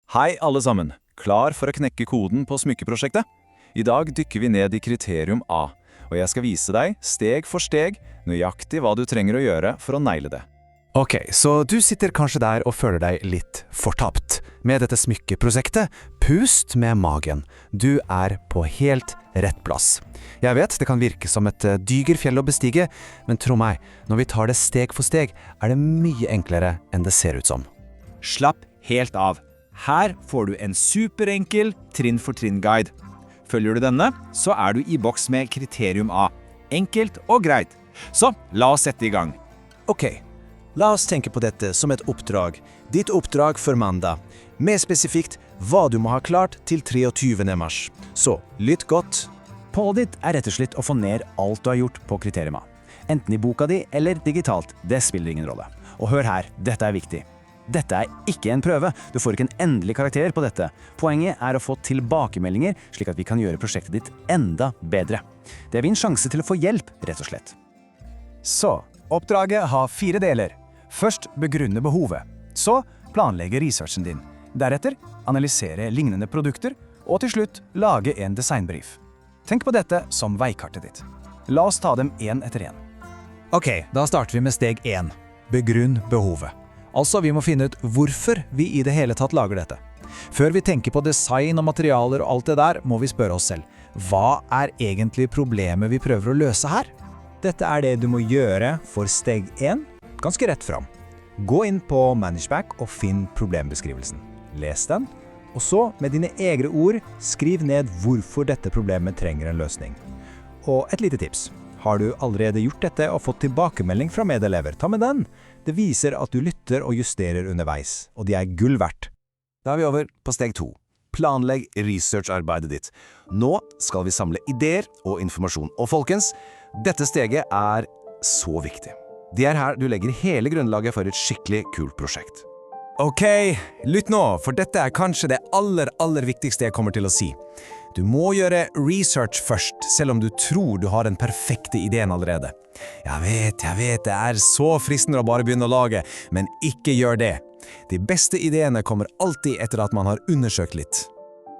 Hei alle sammen, klar for å knekke koden på smykkeprosjektet? I dag dykker vi ned i kriterium A, og jeg skal vise deg, steg for steg, nøyaktig hva du trenger å gjøre for å neile det. Ok, så du sitter kanskje der og føler deg litt fortapt. Med dette smykkeprosjektet, pust med magen. Du er på helt rett plass. Jeg vet det kan virke som et dygerfjell å bestige, men tro meg, når vi tar det steg for steg, er det mye enklere enn det ser ut som. Slapp helt av. Her får du en superenkel trinn-for-trinn-guide. Følger du denne, så er du i boks med kriterium A. Enkelt og greit. Så la oss sette i gang. Ok, la oss tenke på dette som et oppdrag. Ditt oppdrag for mandag. Mer spesifikt, hva du må ha klart til 23. mars. Så, lytt godt. Målet ditt er rett og slett å få ned alt du har gjort på kriterium A. Enten i boka di eller digitalt, det spiller ingen rolle. Og hør her, dette er viktig. Dette er ikke en prøve. Du får ikke en endelig karakter på dette. Poenget er å få tilbakemeldinger, slik at vi kan gjøre prosjektet ditt enda bedre. Det er din sjanse til å få hjelp, rett og slett. Så, oppdraget har 4 deler. Først begrunne behovet. Så planlegge researchen din. Deretter analysere lignende produkter, og til slutt lage en designbrief. Tenk på dette som veikartet ditt. La oss ta dem en etter en. Ok, da starter vi med steg 1. Begrunn behovet. Altså, vi må finne ut hvorfor vi i det hele tatt lager dette. Før vi tenker på design og materialer og alt det der, må vi spørre oss selv, hva er egentlig problemet vi prøver å løse her? Dette er det du må gjøre for steg 1, ganske rett fram. Gå inn på Managback og finn problembeskrivelsen. Les den, og så, med dine egne ord, skriv ned hvorfor dette problemet trenger en løsning. Og et lite tips. Har du allerede gjort dette og fått tilbakemelding fra medelever, ta med den. Det viser at du lytter og justerer underveis, og de er gull verdt. Da er vi over på steg 2. Planlegg researcharbeidet ditt. Nå skal vi samle ideer og informasjon. Og folkens, dette steget er så viktig. Det er her du legger hele grunnlaget for et skikkelig kult prosjekt. Ok, lytt nå, for dette er kanskje det aller viktigste jeg kommer til å si. Du må gjøre research først, selv om du tror du har den perfekte ideen allerede. Jeg vet, det er så fristende å bare begynne å lage, men ikke gjør det. De beste ideene kommer alltid etter at man har undersøkt litt.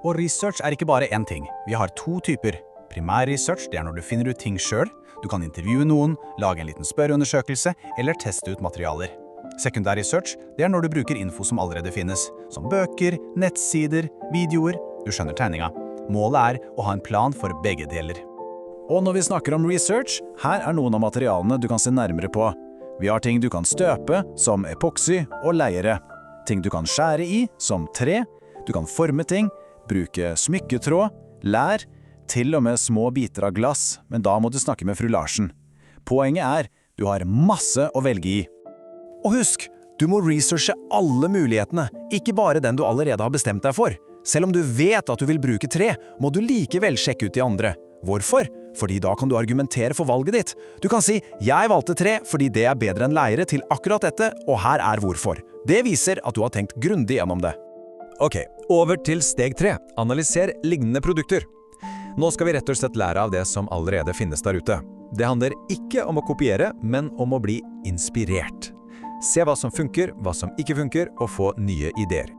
Og research er ikke bare én ting. Vi har 2 typer. Primær research, det er når du finner ut ting selv. Du kan intervjue noen, lage en liten spørreundersøkelse, eller teste ut materialer. Sekundær research, det er når du bruker info som allerede finnes, som bøker, nettsider, videoer. Du skjønner tegninga. Målet er å ha en plan for begge deler. Og når vi snakker om research, her er noen av materialene du kan se nærmere på. Vi har ting du kan støpe, som epoxy og leire. Ting du kan skjære i, som tre. Du kan forme ting, bruke smykketråd, lær, til og med små biter av glass, men da må du snakke med fru Larsen. Poenget er, du har masse å velge i. Og husk, du må researche alle mulighetene, ikke bare den du allerede har bestemt deg for. Selv om du vet at du vil bruke tre, må du likevel sjekke ut de andre. Hvorfor? Fordi da kan du argumentere for valget ditt. Du kan si, jeg valgte tre fordi det er bedre enn leire til akkurat dette, og her er hvorfor. Det viser at du har tenkt grundig gjennom det. Ok, over til steg 3. Analyser lignende produkter. Nå skal vi rett og slett lære av det som allerede finnes der ute. Det handler ikke om å kopiere, men om å bli inspirert. Se hva som funker, hva som ikke funker, og få nye ideer.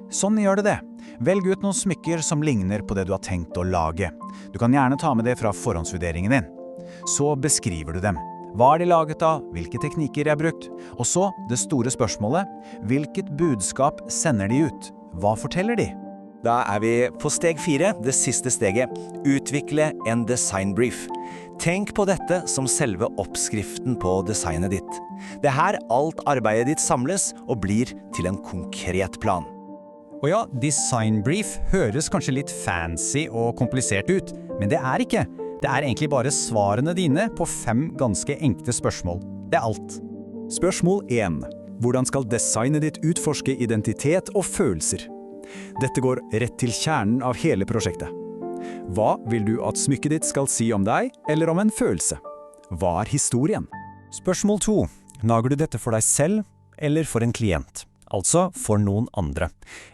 Sånn gjør du det. Velg ut noen smykker som ligner på det du har tenkt å lage. Du kan gjerne ta med det fra forhåndsvurderingen din. Så beskriver du dem. Hva er de laget av? Hvilke teknikker er brukt? Og så, det store spørsmålet, hvilket budskap sender de ut? Hva forteller de? Da er vi på steg 4, det siste steget. Utvikle en designbrief. Tenk på dette som selve oppskriften på designet ditt. Det er her alt arbeidet ditt samles og blir til en konkret plan. Og ja, designbrief høres kanskje litt fancy og komplisert ut, men det er ikke. Det er egentlig bare svarene dine på 5 ganske enkle spørsmål. Det er alt. Spørsmål 1. Hvordan skal designet ditt utforske identitet og følelser? Dette går rett til kjernen av hele prosjektet. Hva vil du at smykket ditt skal si om deg, eller om en følelse? Hva er historien? Spørsmål 2. Lager du dette for deg selv, eller for en klient? Altså for noen andre.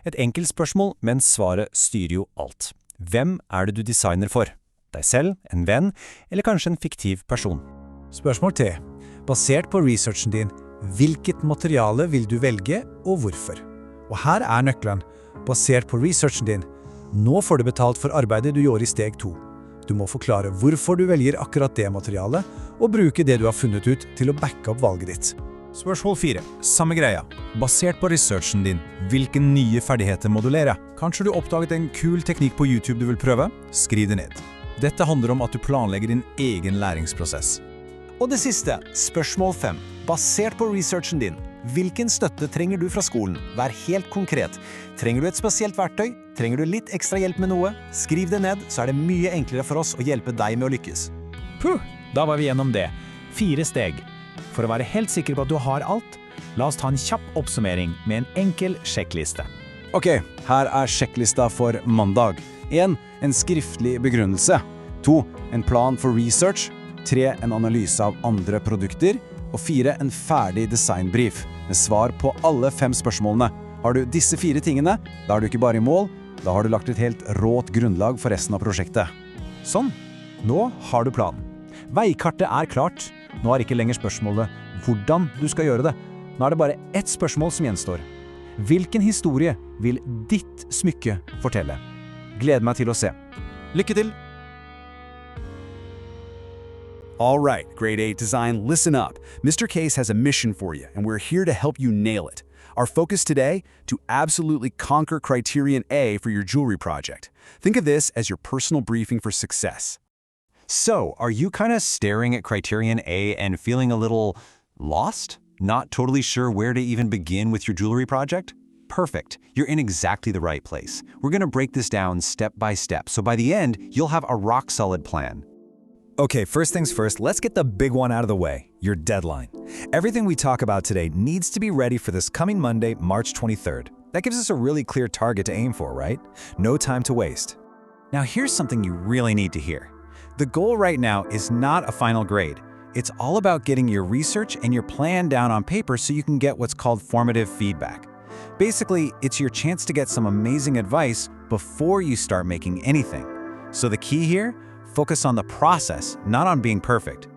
Et enkelt spørsmål, men svaret styrer jo alt. Hvem er det du designer for? Deg selv, en venn, eller kanskje en fiktiv person? Spørsmål 3. Basert på researchen din, hvilket materiale vil du velge, og hvorfor? Og her er nøkkelen. basert på researchen din. Nå får du betalt for arbeidet du gjorde i steg 2. Du må forklare hvorfor du velger akkurat det materialet, og bruke det du har funnet ut til å backe opp valget ditt. Spørsmål 4. Samme greia. Basert på researchen din, hvilke nye ferdigheter må du lære? Kanskje du oppdaget en kul teknikk på YouTube du vil prøve? Skriv det ned. Dette handler om at du planlegger din egen læringsprosess. Og det siste, spørsmål 5. Basert på researchen din, hvilken støtte trenger du fra skolen? Vær helt konkret. Trenger du et spesielt verktøy? Trenger du litt ekstra hjelp med noe? Skriv det ned, så er det mye enklere for oss å hjelpe deg med å lykkes. Da var vi gjennom det. 4 steg. For å være helt sikker på at du har alt, la oss ta en kjapp oppsummering med en enkel sjekkliste. Ok, her er sjekklista for mandag. 1. En skriftlig begrunnelse. 2. En plan for research. 3. En analyse av andre produkter. Og 4. En ferdig designbrief med svar på alle 5 spørsmålene. Har du disse 4 tingene, da er du ikke bare i mål, da har du lagt et helt rått grunnlag for resten av prosjektet. Sånn, nå har du planen. Veikartet er klart. Nå er ikke lenger spørsmålet hvordan du skal gjøre det. Nå er det bare ett spørsmål som gjenstår. Hvilken historie vil ditt smykke fortelle? Gleder meg til å se. Lykke til! All right, Grade 8 Design, listen up. Mr. Case has a mission for you, and we're here to help you nail it. Our focus today, to absolutely conquer Criterion A for your jewelry project. Think of this as your personal briefing for success. So, are you kind of staring at Criterion A and feeling a little lost? Not totally sure where to even begin with your jewelry project? Perfect. You're in exactly the right place. We're going to break this down step by step, so by the end, you'll have a rock-solid plan. Okay, first things first, let's get the big one out of the way, your deadline. Everything we talk about today needs to be ready for this coming Monday, March 23rd. That gives us a really clear target to aim for, right? No time to waste. Now here's something you really need to hear. The goal right now is not a final grade. It's all about getting your research and your plan down on paper so you can get what's called formative feedback. Basically, it's your chance to get some amazing advice before you start making anything. So the key here? Focus on the process, not on being perfect.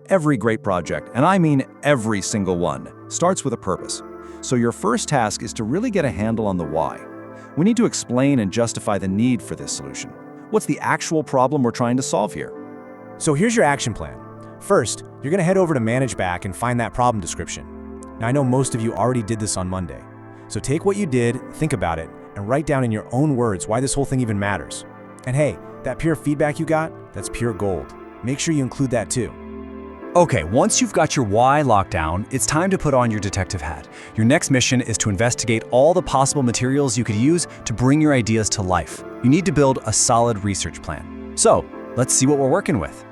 Every great project, and I mean every single one, starts with a purpose. So your first task is to really get a handle on the why. We need to explain and justify the need for this solution. What's the actual problem we're trying to solve here? So here's your action plan. First, you're going to head over to ManageBack and find that problem description. Now I know most of you already did this on Monday. So take what you did, think about it, and write down in your own words why this whole thing even matters. And hey, that peer feedback you got, that's pure gold. Make sure you include that too. Okay, once you've got your why locked down, it's time to put on your detective hat. Your next mission is to investigate all the possible materials you could use to bring your ideas to life. You need to build a solid research plan. So, let's see what we're working with.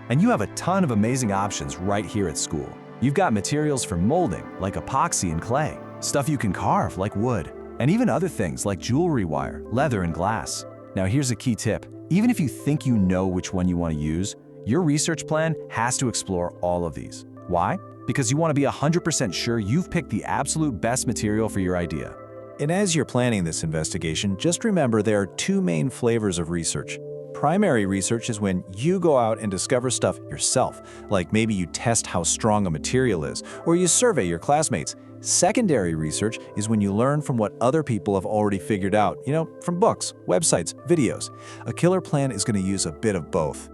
And you have a ton of amazing options right here at school. You've got materials for molding, like epoxy and clay, stuff you can carve, like wood, and even other things like jewelry wire, leather, and glass. Now here's a key tip. Even if you think you know which one you want to use, your research plan has to explore all of these. Why? Because you want to be 100% sure you've picked the absolute best material for your idea. And as you're planning this investigation, just remember there are 2 main flavors of research. Primary research is when you go out and discover stuff yourself, like maybe you test how strong a material is, or you survey your classmates. Secondary research is when you learn from what other people have already figured out, from books, websites, videos. A killer plan is going to use a bit of both.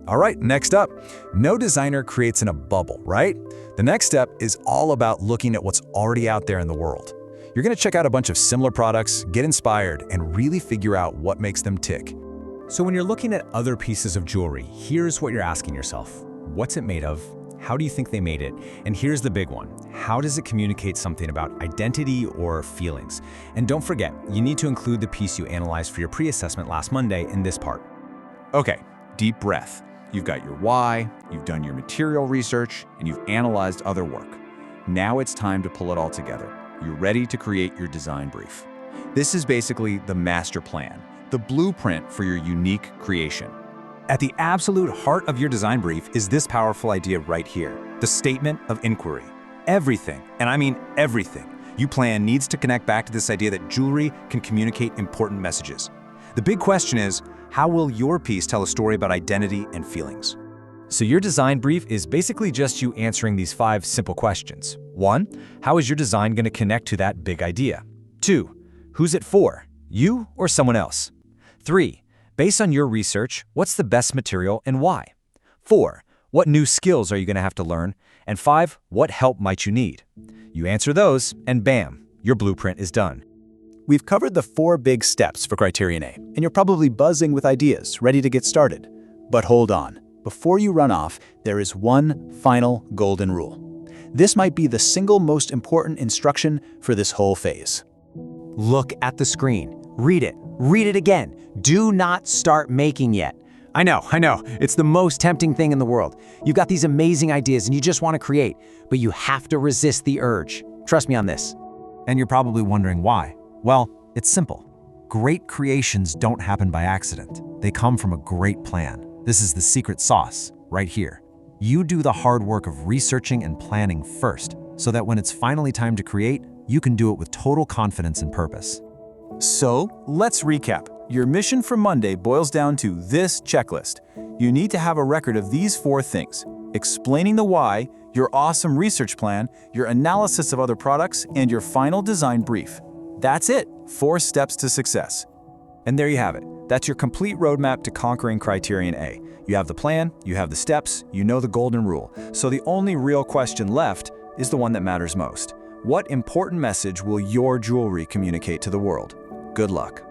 All right, next up, no designer creates in a bubble, right? The next step is all about looking at what's already out there in the world. You're going to check out a bunch of similar products, get inspired, and really figure out what makes them tick. So when you're looking at other pieces of jewelry, here's what you're asking yourself. What's it made of? How do you think they made it? And here's the big one. How does it communicate something about identity or feelings? And don't forget, you need to include the piece you analyzed for your pre-assessment last Monday in this part. Okay, deep breath. You've got your why, you've done your material research, and you've analyzed other work. Now it's time to pull it all together. You're ready to create your design brief. This is basically the master plan, the blueprint for your unique creation. At the absolute heart of your design brief is this powerful idea right here, the statement of inquiry. Everything, and I mean everything, you plan needs to connect back to this idea that jewelry can communicate important messages. The big question is, how will your piece tell a story about identity and feelings? So your design brief is basically just you answering these 5 simple questions. 1, how is your design going to connect to that big idea? 2, Who's it for? You or someone else? 3. Based on your research, what's the best material and why? 4. What new skills are you going to have to learn? And 5. What help might you need? You answer those, and bam, your blueprint is done. We've covered the 4 big steps for Criterion A, and you're probably buzzing with ideas, ready to get started. But hold on. Before you run off, there is one final golden rule. This might be the single most important instruction for this whole phase. Look at the screen. Read it. Read it again. Do not start making yet. I know. It's the most tempting thing in the world. You've got these amazing ideas and you just want to create, but you have to resist the urge. Trust me on this. And you're probably wondering why. Well, it's simple. Great creations don't happen by accident. They come from a great plan. This is the secret sauce, right here. You do the hard work of researching and planning first, so that when it's finally time to create, you can do it with total confidence and purpose. So, let's recap. Your mission for Monday boils down to this checklist. You need to have a record of these 4 things: explaining the why, your awesome research plan, your analysis of other products, and your final design brief. That's it. 4 steps to success. And there you have it. That's your complete roadmap to conquering Criterion A. You have the plan, you have the steps, you know the golden rule. So the only real question left is the one that matters most. What important message will your jewelry communicate to the world? Good luck.